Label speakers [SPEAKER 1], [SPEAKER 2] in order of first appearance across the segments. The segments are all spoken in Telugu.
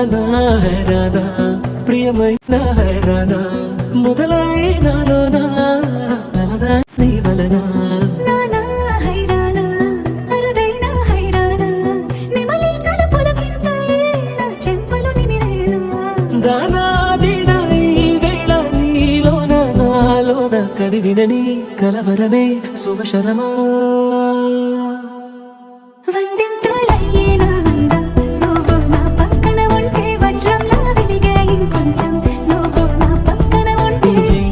[SPEAKER 1] నా హైరానా ప్రియమైన హైరానా మొదలైనాలోనా నలదా నీ వలనా కనివినని కలవరమే శుభశరమా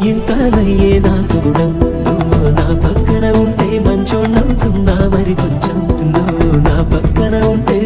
[SPEAKER 1] ఇంతలయ్యే నా సుగుణం నువ్వు నా పక్కన ఉంటే మంచోళ్ళవుతున్నా మరి కొంచెం నువ్వు నా పక్కన ఉంటే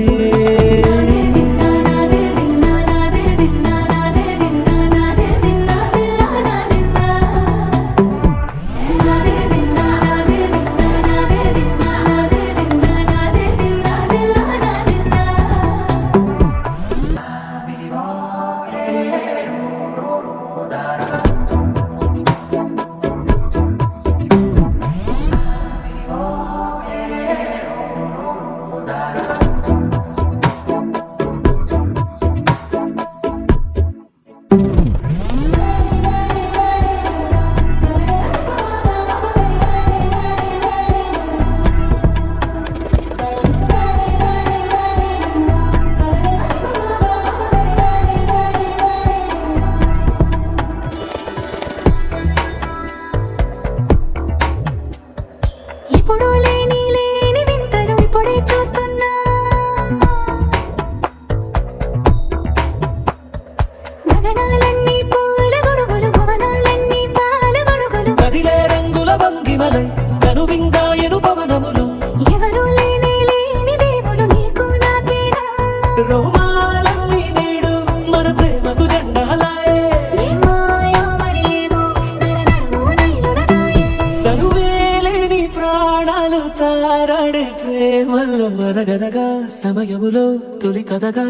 [SPEAKER 1] రోమాలన్నీ నేడు మన ప్రేమకు జెండాలాయే తనువేలేని ప్రాణాలు తారాడే ప్రేమల్లో మరగదగా సమయములో తొలి కథగా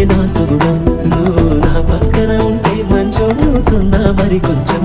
[SPEAKER 1] నా సుగుణం నువ్వు నా పక్కన ఉంటే మంచోడుతున్నా మరి కొంచెం